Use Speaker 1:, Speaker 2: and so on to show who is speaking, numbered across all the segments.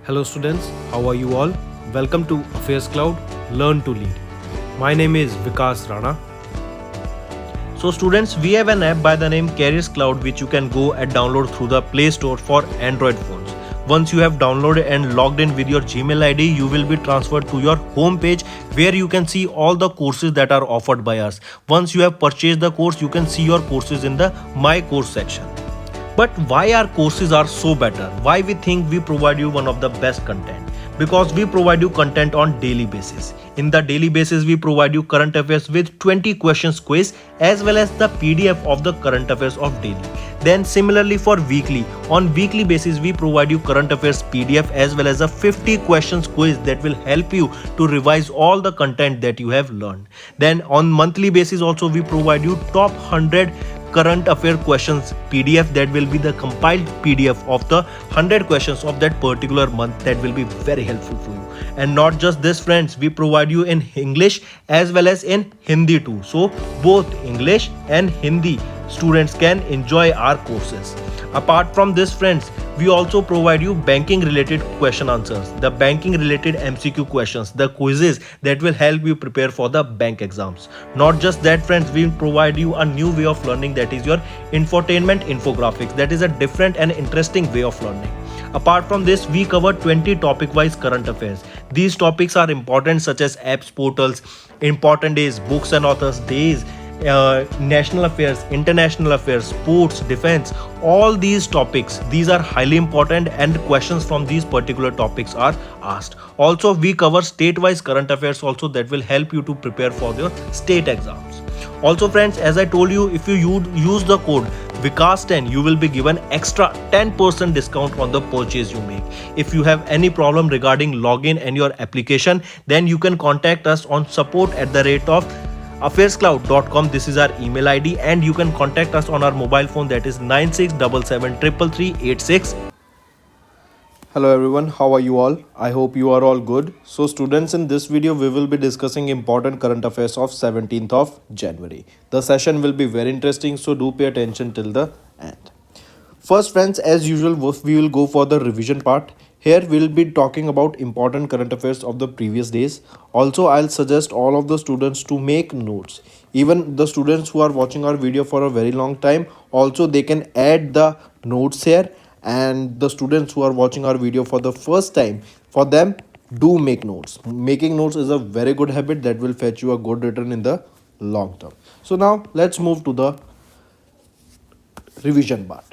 Speaker 1: Hello students, how are you all? Welcome to Affairscloud, Learn to Lead. My name is Vikas Rana. So students, we have an app by the name Careers Cloud which you can go and download through the Play Store for Android phones. Once you have downloaded and logged in with your Gmail ID, you will be transferred to your home page where you can see all the courses that are offered by us. Once you have purchased the course, you can see your courses in the My Course section. But why our courses are so better? Why we think we provide you one of the best content? Because we provide you content on daily basis. In the daily basis, we provide you current affairs with 20 questions quiz as well as the PDF of the current affairs of daily. Then similarly for weekly, on weekly basis we provide you current affairs PDF as well as a 50 questions quiz that will help you to revise all the content that you have learned. Then on monthly basis also we provide you top 100 current affair questions PDF that will be the compiled PDF of the 100 questions of that particular month that will be very helpful for you. And not just this friends, we provide you in English as well as in Hindi too. So both English and Hindi students can enjoy our courses. Apart from this friends, we also provide you banking related question answers, the banking related MCQ questions, the quizzes that will help you prepare for the bank exams. Not just that friends, we provide you a new way of learning, that is your infotainment infographics. That is a different and interesting way of learning. Apart from this, we cover 20 topic wise current affairs. These topics are important such as apps, portals, important days, books and authors days, national affairs, international affairs, sports, defense, all these topics, these are highly important and questions from these particular topics are asked. Also we cover state-wise current affairs also that will help you to prepare for your state exams. Also friends, as I told you, if you use the code Vikas10, you will be given extra 10% discount on the purchase you make. If you have any problem regarding login and your application, then you can contact us on support@of Affairscloud.com. This is our email ID and you can contact us on our mobile phone, that is 9677333386.
Speaker 2: Hello everyone, how are you all? I hope you are all good. So students, in this video we will be discussing important current affairs of 17th of January. The session will be very interesting, so do pay attention till the end. First friends, as usual we will go for the revision part. Here we will be talking about important current affairs of the previous days. Also I'll suggest all of the students to make notes. Even the students who are watching our video for a very long time, also they can add the notes here. And the students who are watching our video for the first time, for them, do make notes. Making notes is a very good habit that will fetch you a good return in the long term. So now let's move to the revision part.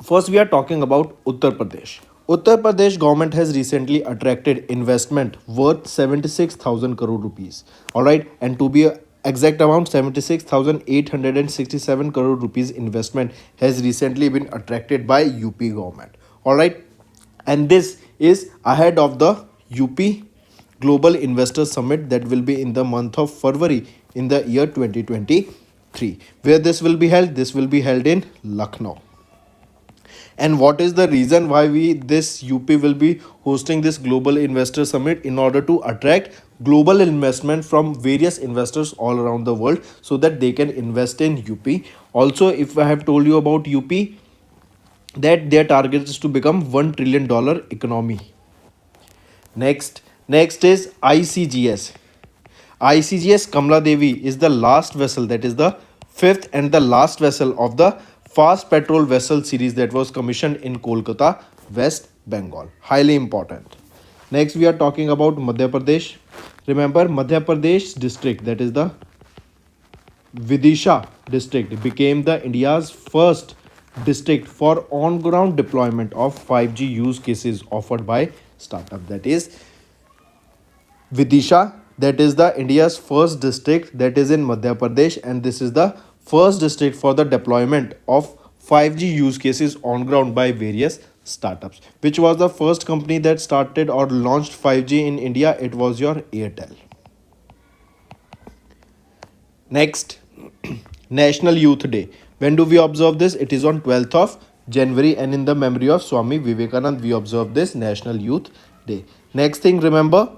Speaker 2: First we are talking about Uttar Pradesh. Uttar Pradesh government has recently attracted investment worth 76,000 crore rupees. Alright, and to be exact amount, 76,867 crore rupees investment has recently been attracted by UP government. Alright, and this is ahead of the UP Global Investor Summit that will be in the month of February in the year 2023. Where this will be held? This will be held in Lucknow. And what is the reason why this UP will be hosting this Global Investor Summit? In order to attract global investment from various investors all around the world so that they can invest in UP. Also, if I have told you about UP, that their target is to become $1 trillion economy. Next is ICGS. ICGS Kamala Devi is the last vessel, that is the fifth and the last vessel of the fast petrol vessel series that was commissioned in Kolkata, West Bengal. Highly important. Next we are talking about Madhya Pradesh. Remember, Madhya Pradesh district, that is the Vidisha district, became the India's first district for on-ground deployment of 5G use cases offered by startup. That is Vidisha, that is the India's first district that is in Madhya Pradesh, and this is the first district for the deployment of 5G use cases on ground by various startups. Which was the first company that started or launched 5G in India? It was your Airtel. Next, National Youth Day. When do we observe this? It is on 12th of January, and in the memory of Swami Vivekanand we observe this National Youth Day. Next thing, remember,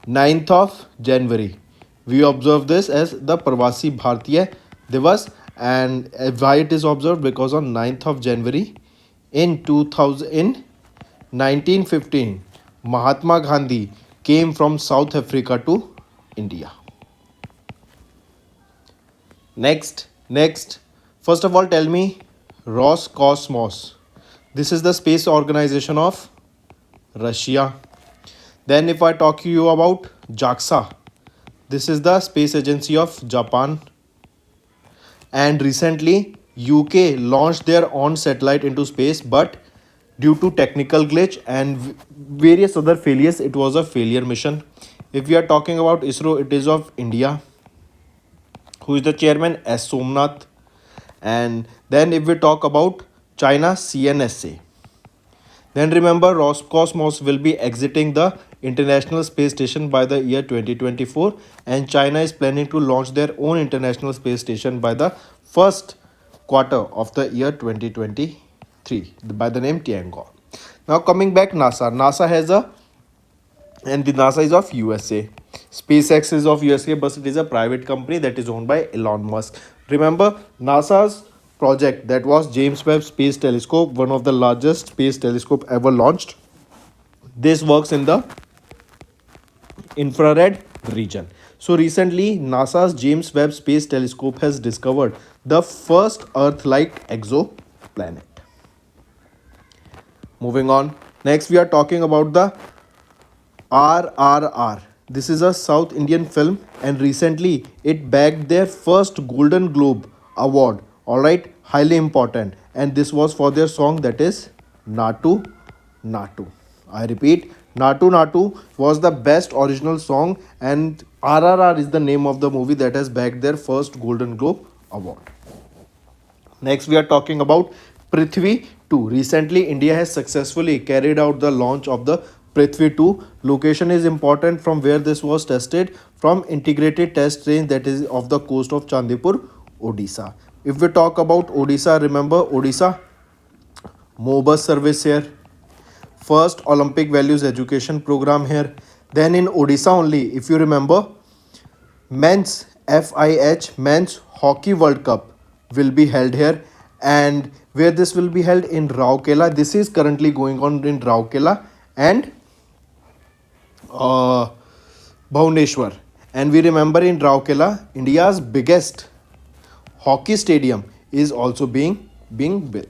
Speaker 2: 9th of January we observe this as the Pravasi Bharatiya Divas. And why it is observed? Because on 9th of January in 1915, Mahatma Gandhi came from South Africa to India. Next. First of all, tell me Roscosmos. This is the space organization of Russia. Then, if I talk to you about JAXA, this is the space agency of Japan. And recently, UK launched their own satellite into space, but due to technical glitch and various other failures, it was a failure mission. If we are talking about ISRO, it is of India, who is the chairman, S. Somnath. And then if we talk about China, CNSA. Then remember, Roscosmos will be exiting the International Space Station by the year 2024, and China is planning to launch their own International Space Station by the first quarter of the year 2023 by the name Tiangong. Now coming back, NASA has a, and the NASA is of USA. SpaceX is of USA, but it is a private company that is owned by Elon Musk. Remember, NASA's project, that was James Webb Space Telescope, one of the largest space telescope ever launched. This works in the infrared region. So recently, NASA's James Webb Space Telescope has discovered the first Earth-like exoplanet. Moving on. Next, we are talking about the RRR. This is a South Indian film, and recently it bagged their first Golden Globe award. Alright, highly important. And this was for their song, that is Natu Natu. I repeat, Natu Natu was the best original song, and RRR is the name of the movie that has bagged their first Golden Globe award. Next, we are talking about Prithvi 2. Recently, India has successfully carried out the launch of the Prithvi 2. Location is important from where this was tested, from integrated test range that is off the coast of Chandipur, Odisha. If we talk about Odisha, remember Odisha, Mobus service here, first Olympic values education program here. Then in Odisha only, if you remember, men's FIH men's hockey world cup will be held here, and where this will be held in Rourkela. This is currently going on in Rourkela and Bhubaneswar. And we remember, in Rourkela, India's biggest hockey stadium is also being built.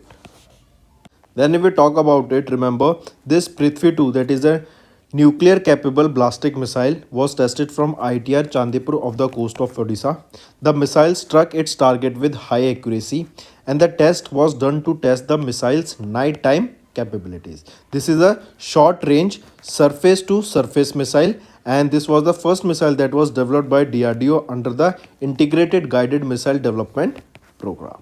Speaker 2: Then if we talk about it, remember this Prithvi 2, that is a nuclear capable ballistic missile, was tested from ITR Chandipur off the coast of Odisha. The missile struck its target with high accuracy, and the test was done to test the missile's nighttime capabilities. This is a short range surface to surface missile, and this was the first missile that was developed by DRDO under the Integrated Guided Missile Development Program.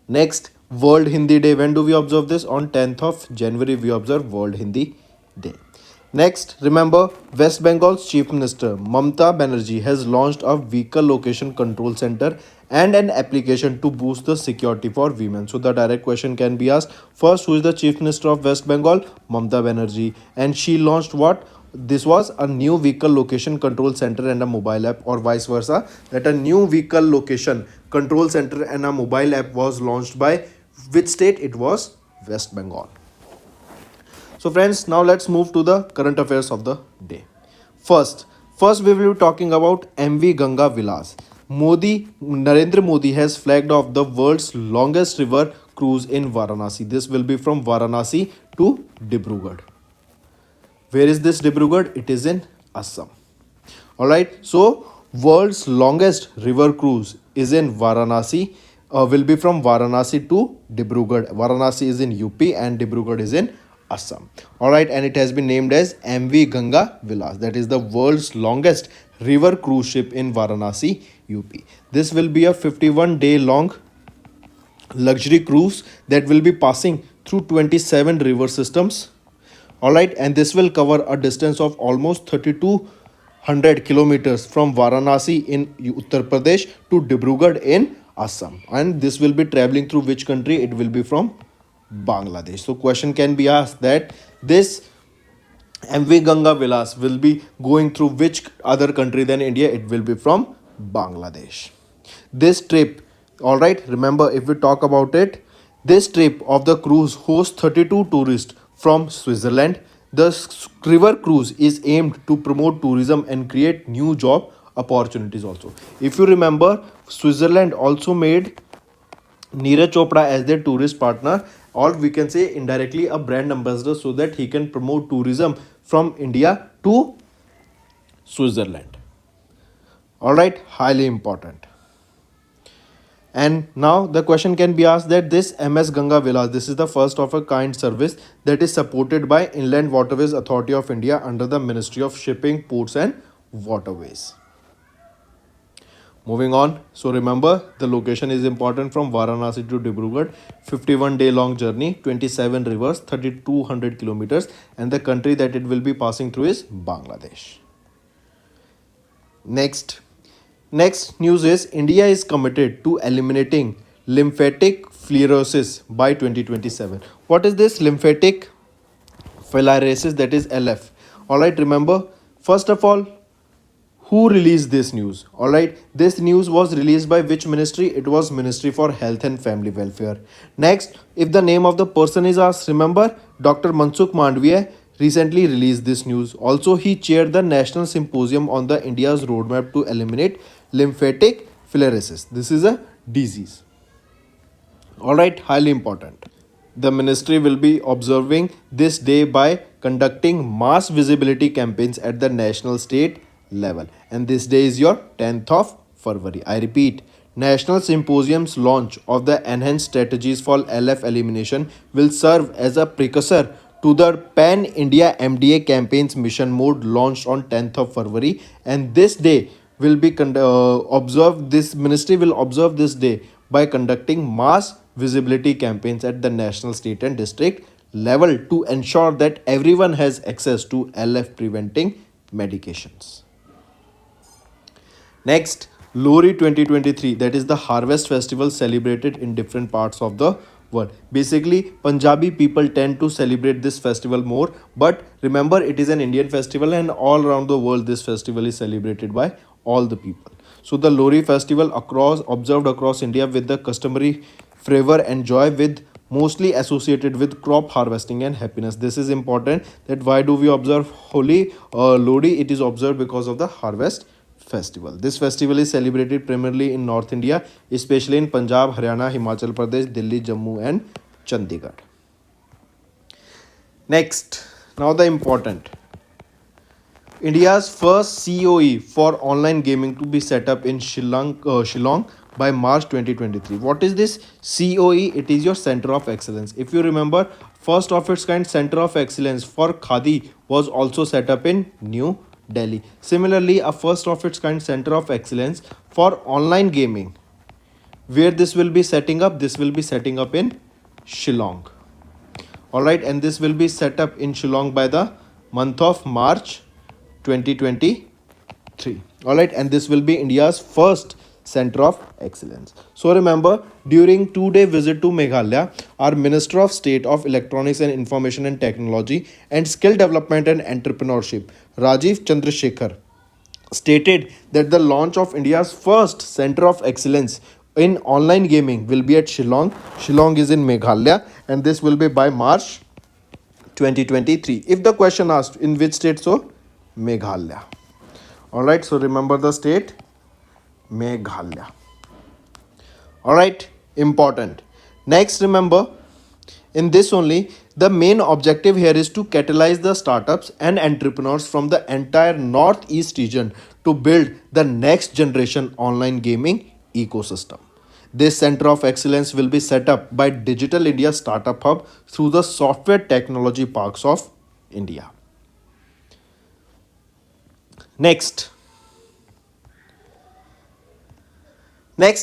Speaker 2: Next, World Hindi Day. When do we observe this? On 10th of January we observe World Hindi Day. Next, remember, West Bengal's Chief Minister Mamata Banerjee has launched a vehicle location control center and an application to boost the security for women. So the direct question can be asked, first, who is the Chief Minister of West Bengal? Mamata Banerjee. And she launched what? This was a new vehicle location control center and a mobile app, or vice versa, that a new vehicle location control center and a mobile app was launched by which state? It was West Bengal. So friends, now let's move to the current affairs of the day. First we will be talking about MV Ganga Vilas. Narendra Modi has flagged off the world's longest river cruise in Varanasi. This will be from Varanasi to Dibrugarh. Where is this Dibrugarh? It is in Assam. Alright, so world's longest river cruise is in Varanasi, will be from Varanasi to Dibrugarh. Varanasi is in UP and Dibrugarh is in Assam. Alright, and it has been named as MV Ganga Vilas. That is the world's longest river cruise ship in Varanasi, UP. This will be a 51-day long luxury cruise that will be passing through 27 river systems. Alright, and this will cover a distance of almost 3200 kilometers from Varanasi in Uttar Pradesh to Dibrugarh in Assam. And this will be traveling through which country? It will be from Bangladesh. So question can be asked that this MV Ganga Vilas will be going through which other country than India? It will be from Bangladesh. This trip, alright, remember, if we talk about it, this trip of the cruise hosts 32 tourists from Switzerland. The river cruise is aimed to promote tourism and create new job opportunities also. If you remember, Switzerland also made Neeraj Chopra as their tourist partner, or we can say indirectly a brand ambassador, so that he can promote tourism from India to Switzerland. All right, highly important. And now the question can be asked that this MS Ganga Villas, this is the first of a kind service that is supported by Inland Waterways Authority of India under the Ministry of Shipping, Ports and Waterways. Moving on, so remember the location is important from Varanasi to Dibrugarh, 51-day long journey, 27 rivers, 3200 kilometers, and the country that it will be passing through is Bangladesh. Next news is India is committed to eliminating lymphatic filariasis by 2027. What is this lymphatic filariasis? That is LF. All right, remember, first of all, who released this news? All right, this news was released by which ministry? It was Ministry for Health and Family Welfare. Next, if the name of the person is asked, remember Dr. Mansukh Mandviya recently released this news. Also, he chaired the National Symposium on the India's roadmap to eliminate lymphatic filariasis. This is a disease. All right, highly important. The ministry will be observing this day by conducting mass visibility campaigns at the national state level. And this day is your 10th of February. I repeat, National Symposium's launch of the enhanced strategies for LF elimination will serve as a precursor to the Pan India MDA campaign's mission mode launched on 10th of February. And this day will be observed, this ministry will observe this day by conducting mass visibility campaigns at the national, state and district level to ensure that everyone has access to LF preventing medications. Next, Lohri 2023, that is the harvest festival celebrated in different parts of the world. Basically, Punjabi people tend to celebrate this festival more, but remember it is an Indian festival and all around the world this festival is celebrated by all the people. So the Lohri festival observed across India with the customary fervor and joy with mostly associated with crop harvesting and happiness. This is important, that why do we observe Holi Lohri? It is observed because of the harvest festival. This festival is celebrated primarily in North India, especially in Punjab, Haryana, Himachal Pradesh, Delhi, Jammu and Chandigarh. Next, now the important. India's first COE for online gaming to be set up in Shillong by March 2023. What is this COE? It is your Center of Excellence. If you remember, first of its kind Center of Excellence for Khadi was also set up in New Delhi. Similarly, a first of its kind Center of Excellence for online gaming, where this will be setting up? This will be setting up in Shillong. All right, and this will be set up in Shillong by the month of March 2023. All right, and this will be India's first Center of Excellence. So remember, during 2-day visit to Meghalaya, our Minister of State of Electronics and Information and Technology and Skill Development and Entrepreneurship, Rajiv Chandrasekhar, stated that the launch of India's first Center of Excellence in online gaming will be at Shillong. Shillong is in Meghalaya, and this will be by March 2023. If the question asked in which state, so Meghalaya. All right, so remember the state Meghalaya. All right, important. Next, remember, in this only, the main objective here is to catalyze the startups and entrepreneurs from the entire Northeast region to build the next generation online gaming ecosystem. This Center of Excellence will be set up by Digital India Startup Hub through the Software Technology Parks of India. Next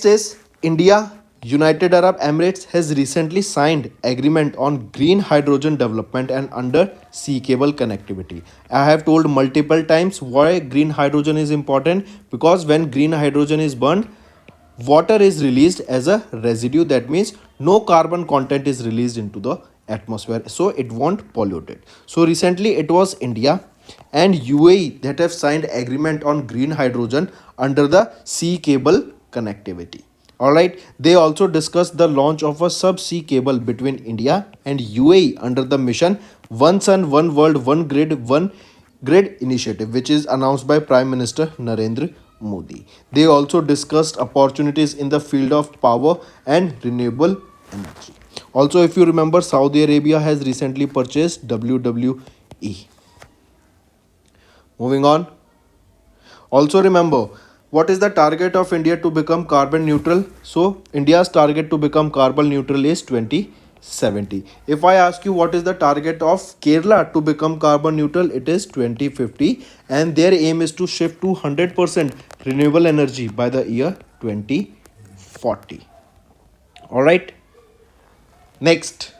Speaker 2: is India. United Arab Emirates has recently signed agreement on green hydrogen development and under-sea cable connectivity. I have told multiple times why green hydrogen is important, because when green hydrogen is burned, water is released as a residue. That means no carbon content is released into the atmosphere, so it won't pollute it. So recently it was India and UAE that have signed agreement on green hydrogen under the sea cable connectivity. Alright, they also discussed the launch of a subsea cable between India and UAE under the mission One Sun, One World, One Grid initiative, which is announced by Prime Minister Narendra Modi. They also discussed opportunities in the field of power and renewable energy. Also, if you remember, Saudi Arabia has recently purchased WWE. Moving on. Also remember, what is the target of India to become carbon neutral? So India's target to become carbon neutral is 2070. If I ask you what is the target of Kerala to become carbon neutral, it is 2050, and their aim is to shift to 100% renewable energy by the year 2040. Alright. Next.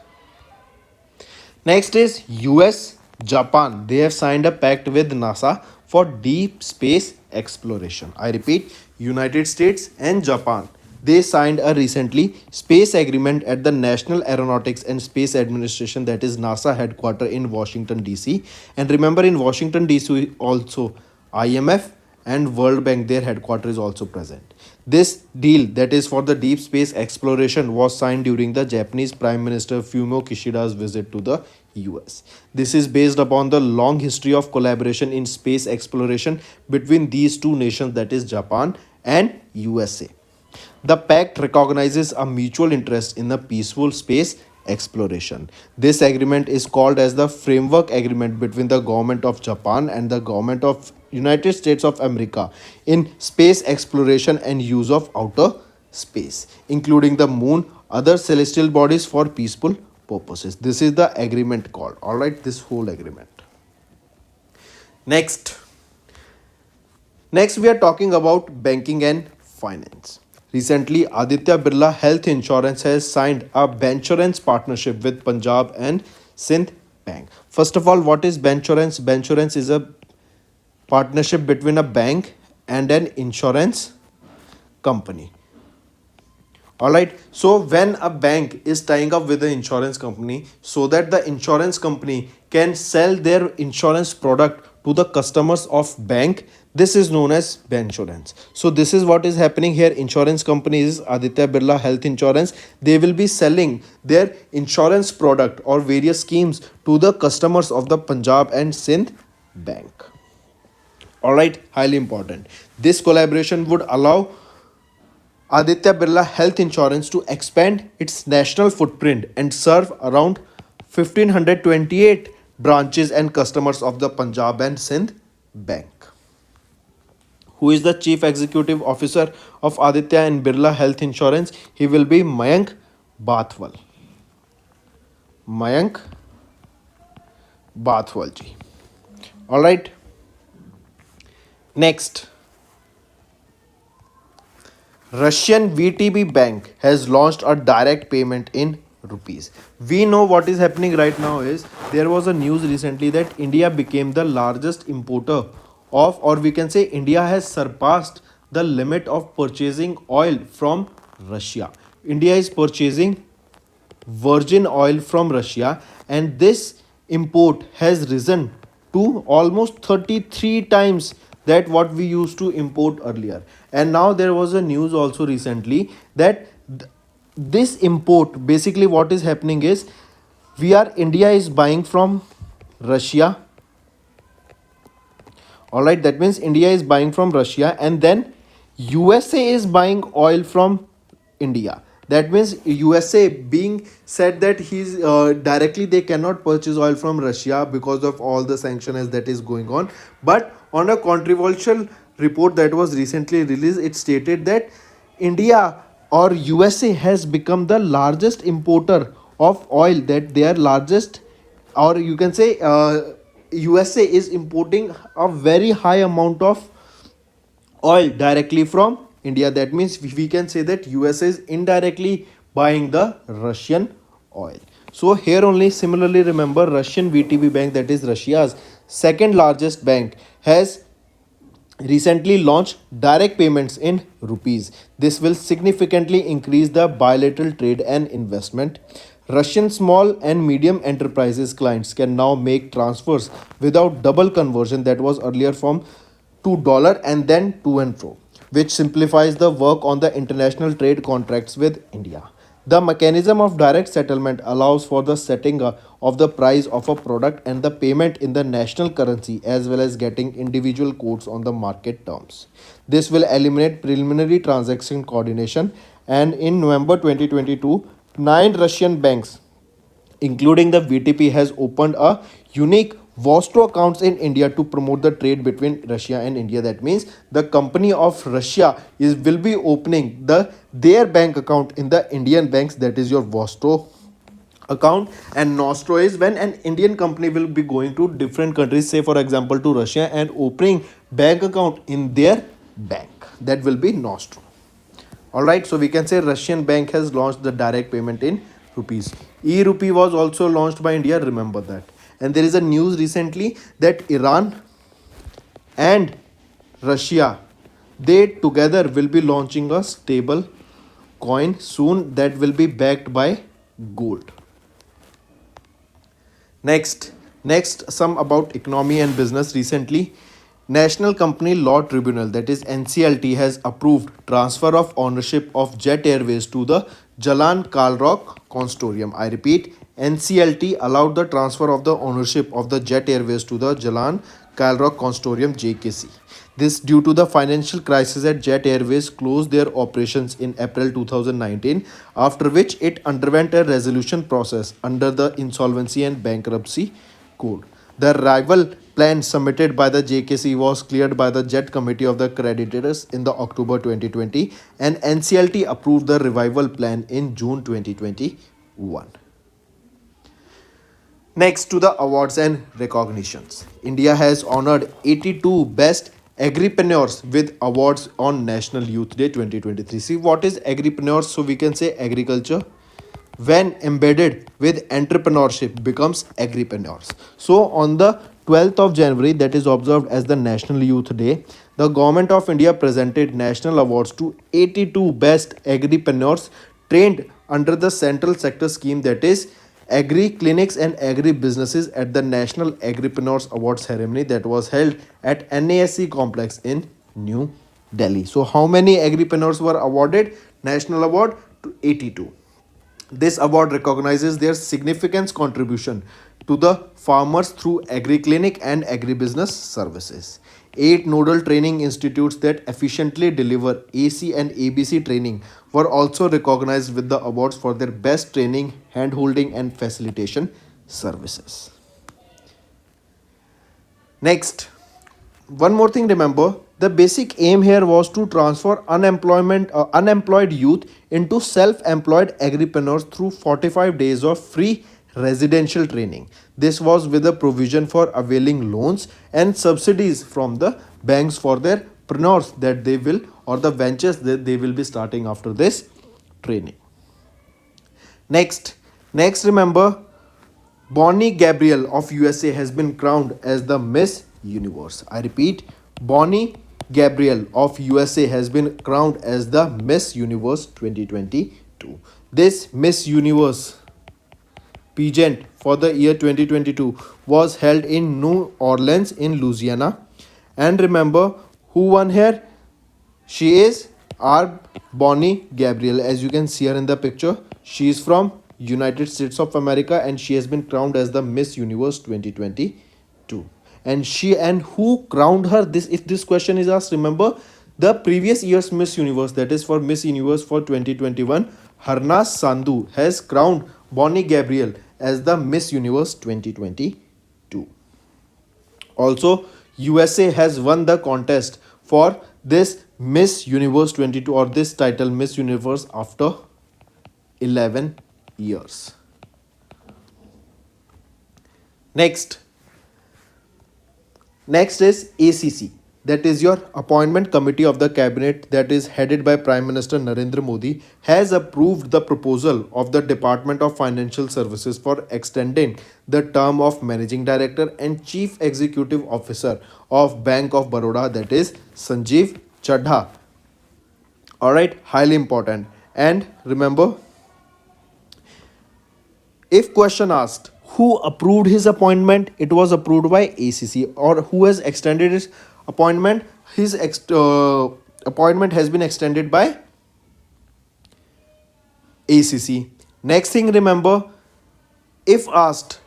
Speaker 2: Next is US, Japan. They have signed a pact with NASA for deep space exploration. I repeat, United States and Japan. They signed a recently space agreement at the National Aeronautics and Space Administration, that is NASA headquarters in Washington DC. And remember, in Washington DC also IMF and World Bank, their headquarters is also present. This deal, that is for the deep space exploration, was signed during the Japanese Prime Minister Fumio Kishida's visit to the US. This is based upon the long history of collaboration in space exploration between these two nations, that is Japan and USA. The pact recognizes a mutual interest in the peaceful space exploration. This agreement is called as the Framework Agreement between the government of Japan and the government of United States of America in space exploration and use of outer space, including the moon, other celestial bodies for peaceful purposes. This is the agreement called. Alright, this whole agreement. Next. Next, we are talking about banking and finance. Recently, Aditya Birla Health Insurance has signed a bancassurance partnership with Punjab and Sindh Bank. First of all, what is bancassurance? Bancassurance is a partnership between a bank and an insurance company. Alright, so when a bank is tying up with the insurance company so that the insurance company can sell their insurance product to the customers of bank, this is known as bancassurance. So this is what is happening here. Insurance companies, Aditya Birla Health Insurance, they will be selling their insurance product or various schemes to the customers of the Punjab and Sindh Bank. Alright, highly important. This collaboration would allow Aditya Birla Health Insurance to expand its national footprint and serve around 1528 branches and customers of the Punjab and Sindh Bank. Who is the Chief Executive Officer of Aditya and Birla Health Insurance? He will be Mayank Bathwal. Mayank Bathwal ji. Alright. Next. Russian BTB Bank has launched a direct payment in rupees. We know what is happening right now is there was a news recently that India became the largest importer of, or we can say India has surpassed the limit of purchasing oil from Russia. India is purchasing virgin oil from Russia, and this import has risen to almost 33 times that what we used to import earlier. And now there was a news also recently that this import, basically what is happening is India is buying from Russia. Alright, that means India is buying from Russia, and then USA is buying oil from India. That means USA being said that he's directly they cannot purchase oil from Russia because of all the sanctions that is going on. But on a controversial report that was recently released, it stated that India or USA has become the largest importer of oil, that they are largest, or you can say USA is importing a very high amount of oil directly from India. That means we can say that USA is indirectly buying the Russian oil. So here only similarly remember Russian VTB Bank, that is Russia's second largest bank, has recently launched direct payments in rupees. This will significantly increase the bilateral trade and investment. Russian small and medium enterprises clients can now make transfers without double conversion, that was earlier from $2 and then to and fro. which simplifies the work on the international trade contracts with India. The mechanism of direct settlement allows for the setting of the price of a product and the payment in the national currency as well as getting individual quotes on the market terms. This will eliminate preliminary transaction coordination, and in November 2022, 9 Russian banks including the VTP, has opened a unique Vostro accounts in India to promote the trade between Russia and India. That means the company of Russia is will be opening their bank account in the Indian banks. That is your Vostro account, and Nostro is when an Indian company will be going to different countries, say for example to Russia, and opening bank account in their bank. That will be Nostro. All right, so we can say Russian bank has launched the direct payment in rupees. E-rupee was also launched by India, remember that. And there is a news recently that Iran and Russia, they together will be launching a stable coin soon that will be backed by gold. Next, some about economy and business. Recently, National Company Law Tribunal, that is NCLT, has approved transfer of ownership of Jet Airways to the Jalan Kalrock Consortium. I repeat, NCLT allowed the transfer of the ownership of the Jet Airways to the Jalan Kalrock Consortium (JKC). This due to the financial crisis at Jet Airways closed their operations in April 2019, after which it underwent a resolution process under the Insolvency and Bankruptcy Code. The rival plan submitted by the JKC was cleared by the Jet Committee of the Creditors in the October 2020, and NCLT approved the revival plan in June 2021. Next to the awards and recognitions. India has honored 82 best agripreneurs with awards on National Youth Day 2023. See what is agripreneurs? So we can say agriculture when embedded with entrepreneurship becomes agripreneurs. So on the 12th of January, that is observed as the National Youth Day, the government of India presented national awards to 82 best agripreneurs trained under the central sector scheme, that is agri clinics and agri businesses, at the National Agripreneurs Award ceremony that was held at NASC complex in New Delhi. So how many agripreneurs were awarded national award? To 82. This award recognizes their significant contribution to the farmers through agri-clinic and agribusiness services. 8 nodal training institutes that efficiently deliver AC and ABC training were also recognized with the awards for their best training, hand-holding and facilitation services. Next, one more thing, remember, the basic aim here was to transfer unemployed youth into self-employed agripreneurs through 45 days of free residential training. This was with a provision for availing loans and subsidies from the banks for their preneurs that they will, or the ventures that they will be starting after this training. Next, remember, Bonnie Gabriel of USA has been crowned as the Miss Universe. I repeat, Bonnie Gabriel of USA has been crowned as the Miss Universe 2022. This Miss Universe pageant for the year 2022 was held in New Orleans in Louisiana. And remember who won here? She is our Bonnie Gabriel. As you can see her in the picture, she is from United States of America and she has been crowned as the Miss Universe 2022. And who crowned her? This, if this question is asked, remember the previous year's Miss Universe, that is for Miss Universe for 2021, Harnas Sandhu has crowned Bonnie Gabriel as the Miss Universe 2022. Also, USA has won the contest for this Miss Universe 22, or this title Miss Universe, after 11 years. Next is ACC, that is your Appointment Committee of the Cabinet, that is headed by Prime Minister Narendra Modi, has approved the proposal of the Department of Financial Services for extending the term of Managing Director and Chief Executive Officer of Bank of Baroda, that is Sanjeev Chadha. Alright, highly important. And remember, if question asked, who approved his appointment? It was approved by ACC. Or who has extended his appointment? His appointment has been extended by ACC. Next thing, remember, if asked,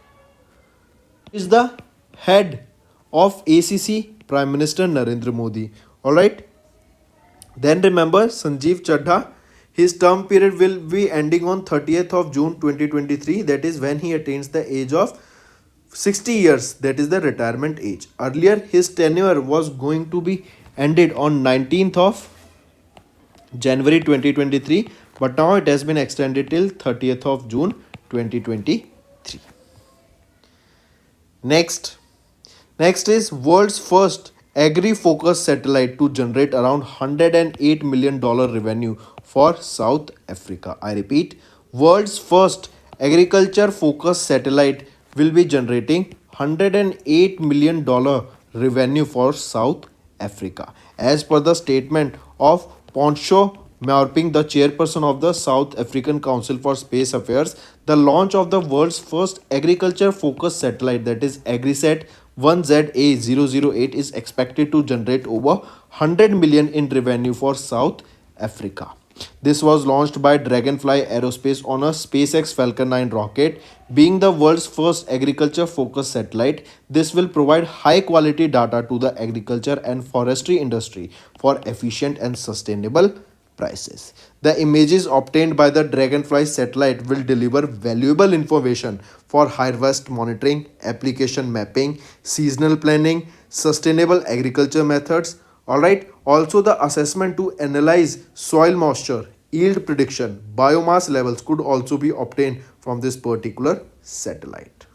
Speaker 2: is the head of ACC? Prime Minister Narendra Modi. All right. Then remember Sanjeev Chadha. His term period will be ending on 30th of June 2023. That is when he attains the age of 60 years. That is the retirement age. Earlier, his tenure was going to be ended on 19th of January 2023, but now it has been extended till 30th of June 2023. Next is world's first agri-focused satellite to generate around $108 million revenue for South Africa. I repeat, world's first agriculture-focused satellite will be generating $108 million revenue for South Africa. As per the statement of Poncho Mauping, the chairperson of the South African Council for Space Affairs, the launch of the world's first agriculture-focused satellite, that is AgriSat 1ZA008, is expected to generate over 100 million in revenue for South Africa. This was launched by Dragonfly Aerospace on a SpaceX Falcon 9 rocket. Being the world's first agriculture-focused satellite, this will provide high-quality data to the agriculture and forestry industry for efficient and sustainable prices. The images obtained by the Dragonfly satellite will deliver valuable information for harvest monitoring, application mapping, seasonal planning, sustainable agriculture methods. Alright, also the assessment to analyze soil moisture, yield prediction, biomass levels could also be obtained from this particular satellite.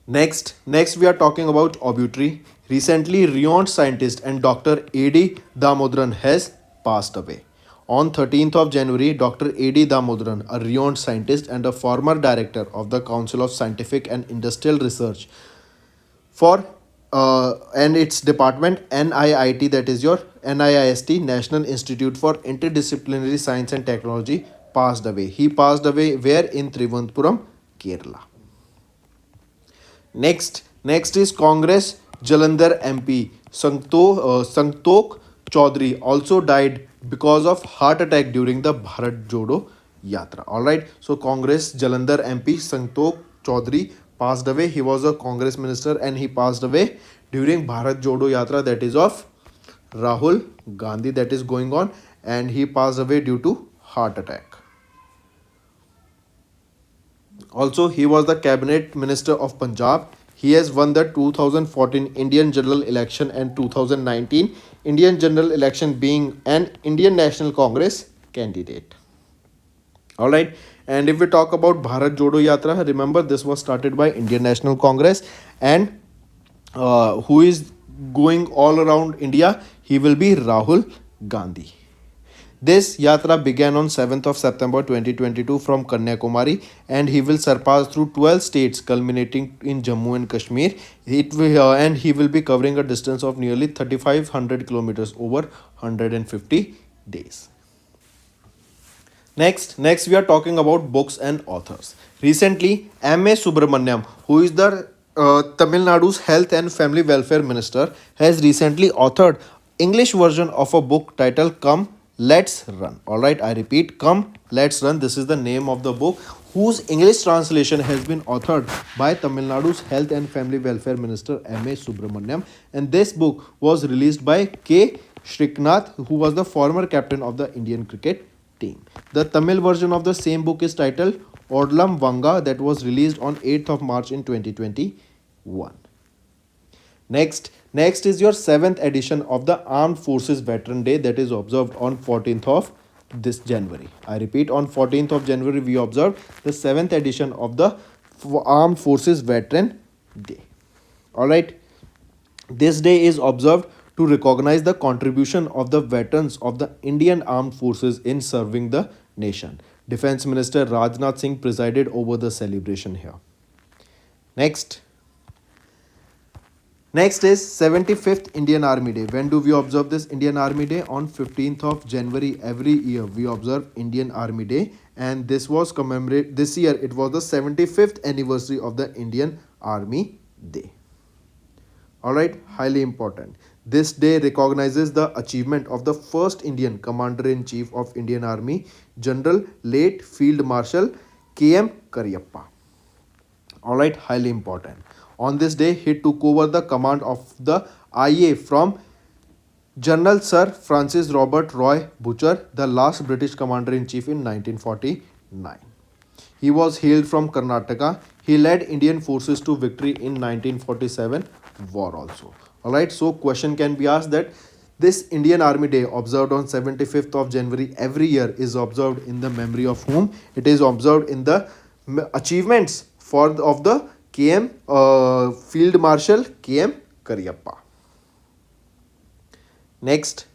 Speaker 2: Next we are talking about obituary. Recently, renowned scientist and Dr. A.D. Dmodran has passed away. On 13th of January, Dr. A.D. Dmodran, a renowned scientist and a former director of the Council of Scientific and Industrial Research for and its department NIIT, that is your NIIST, National Institute for Interdisciplinary Science and Technology, passed away. He passed away where? In Trivandrum, Kerala. Next is Congress Jalandhar MP Santokh Chaudhary also died because of heart attack during the Bharat Jodo Yatra. Alright, so Congress Jalandhar MP Santokh Chaudhary passed away. He was a Congress minister and he passed away during Bharat Jodo Yatra, that is of Rahul Gandhi, that is going on, and he passed away due to heart attack. Also, he was the cabinet minister of Punjab. He has won the 2014 Indian general election and 2019 Indian general election, being an Indian National Congress candidate. Alright, and if we talk about Bharat Jodo Yatra, remember this was started by Indian National Congress, and who is going all around India? He will be Rahul Gandhi. This yatra began on 7th of September 2022 from Kanyakumari, and he will surpass through 12 states culminating in Jammu and Kashmir. And he will be covering a distance of nearly 3500 kilometers over 150 days. Next we are talking about books and authors. Recently, M.A. Subramaniam, who is the Tamil Nadu's Health and Family Welfare Minister, has recently authored English version of a book titled Come Let's Run. Alright, I repeat, Come Let's Run. This is the name of the book, whose English translation has been authored by Tamil Nadu's Health and Family Welfare Minister M.A. Subramaniam, and this book was released by K. Shriknath, who was the former captain of the Indian cricket team. The Tamil version of the same book is titled Odlam Vanga, that was released on 8th of March in 2021. Next is your 7th edition of the Armed Forces Veteran Day, that is observed on 14th of this January. I repeat, on 14th of January we observed the 7th edition of the Armed Forces Veteran Day. Alright, this day is observed to recognize the contribution of the veterans of the Indian Armed Forces in serving the nation. Defense Minister Rajnath Singh presided over the celebration here. Next is 75th Indian Army Day. When do we observe this Indian Army Day? On 15th of January every year we observe Indian Army Day, and this was commemorated this year. It was the 75th anniversary of the Indian Army Day. Alright, highly important. This day recognizes the achievement of the first Indian Commander-in-Chief of Indian Army, General late Field Marshal K.M. Cariappa. Alright, highly important. On this day, he took over the command of the IA from General Sir Francis Robert Roy Butcher, the last British Commander-in-Chief in 1949. He was hailed from Karnataka. He led Indian forces to victory in 1947 war also. Alright, so question can be asked that this Indian Army Day observed on 75th of January every year is observed in the memory of whom? It is observed in the achievements of the KM Field Marshal KM Cariappa. Next,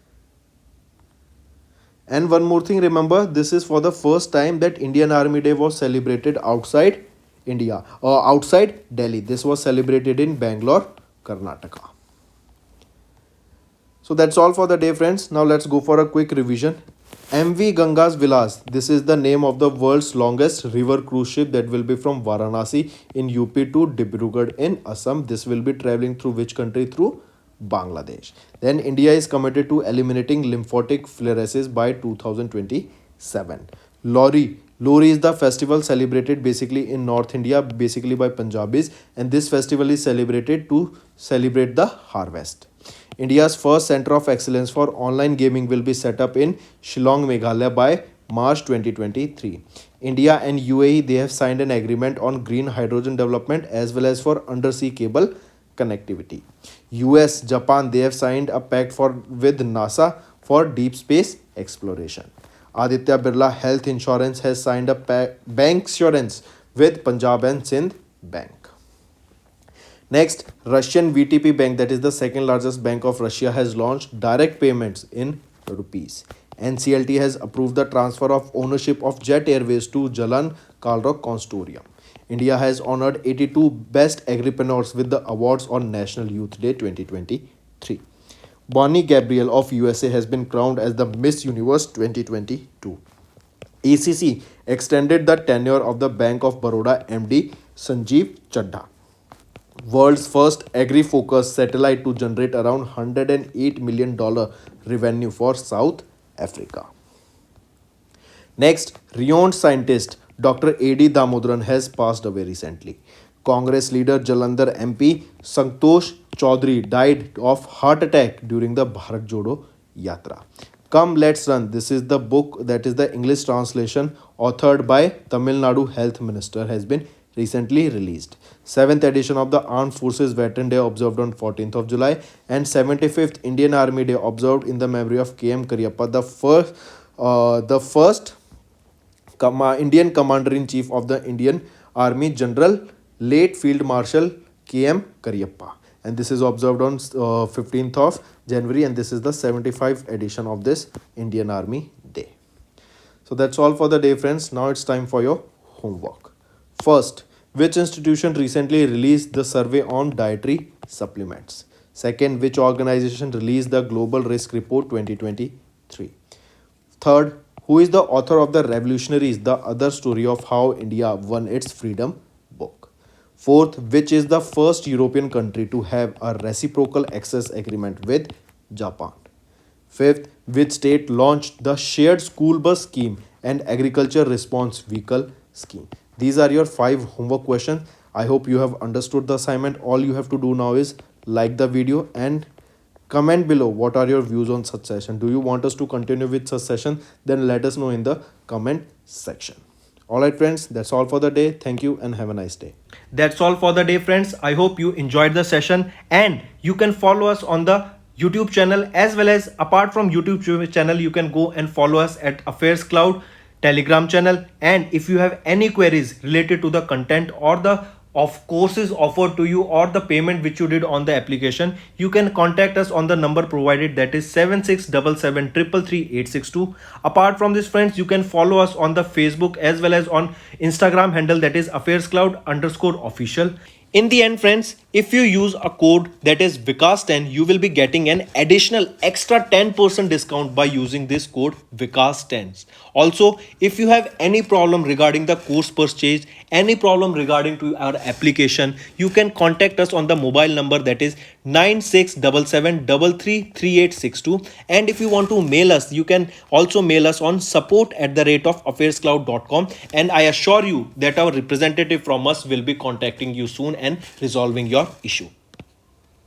Speaker 2: and one more thing, remember, this is for the first time that Indian Army Day was celebrated outside India or outside Delhi. This was celebrated in Bangalore, Karnataka. So that's all for the day, friends. Now let's go for a quick revision. MV Ganga's Vilas. This is the name of the world's longest river cruise ship that will be from Varanasi in UP to Dibrugarh in Assam. This will be traveling through which country? Through Bangladesh. Then India is committed to eliminating lymphatic filariasis by 2027. Lori. Lori is the festival celebrated basically in North India, basically by Punjabis, and this festival is celebrated to celebrate the harvest. India's first center of excellence for online gaming will be set up in Shillong, Meghalaya by March 2023. India and UAE, they have signed an agreement on green hydrogen development as well as for undersea cable connectivity. US, Japan, they have signed a pact with NASA for deep space exploration. Aditya Birla Health Insurance has signed a bank insurance with Punjab and Sindh Bank. Next, Russian BTB Bank, that is the second largest bank of Russia, has launched direct payments in rupees. NCLT has approved the transfer of ownership of Jet Airways to Jalandhar Consortium. India has honored 82 best agripreneurs with the awards on National Youth Day 2023. Bonnie Gabriel of USA has been crowned as the Miss Universe 2022. ACC extended the tenure of the Bank of Baroda MD Sanjeev Chadha. World's first agri-focused satellite to generate around $108 million revenue for South Africa. Next, renowned scientist Dr. A.D. Dmodran has passed away recently. Congress leader Jalandhar MP Santokh Chaudhary died of heart attack during the Bharat Jodo Yatra. Come Let's Run. This is the book, that is the English translation authored by Tamil Nadu Health Minister, has been recently released. 7th edition of the Armed Forces Veteran Day observed on 14th of July and 75th Indian Army Day observed in the memory of KM Cariappa, the first Indian Commander-in-Chief of the Indian Army, General late Field Marshal KM Cariappa. And this is observed on 15th of January, and this is the 75th edition of this Indian Army Day. So that's all for the day, friends. Now it's time for your homework. First, which institution recently released the survey on dietary supplements? Second, which organization released the Global Risk Report 2023? Third, who is the author of the Revolutionaries, the Other Story of How India Won Its Freedom book? Fourth, which is the first European country to have a reciprocal access agreement with Japan? Fifth, which state launched the Shared School Bus Scheme and Agriculture Response Vehicle Scheme? These are your 5 homework questions. I hope you have understood the assignment. All you have to do now is like the video and comment below what are your views on such session. Do you want us to continue with such session? Then let us know in the comment section. Alright friends, that's all for the day. Thank you and have a nice day.
Speaker 1: That's all for the day, friends. I hope you enjoyed the session, and you can follow us on the YouTube channel, as well as apart from YouTube channel, you can go and follow us at Affairscloud Telegram channel. And if you have any queries related to the content or the courses offered to you or the payment which you did on the application, you can contact us on the number provided, that is 7677333862. Apart from this, friends, you can follow us on the Facebook as well as on Instagram handle, that is Affairscloud_official. In the end, friends, if you use a code that is Vikas10, you will be getting an additional extra 10% discount by using this code Vikas10. Also, if you have any problem regarding the course purchase, any problem regarding to our application, you can contact us on the mobile number that is 9677333862. And if you want to mail us, you can also mail us on support@affairscloud.com, and I assure you that our representative from us will be contacting you soon and resolving your issue.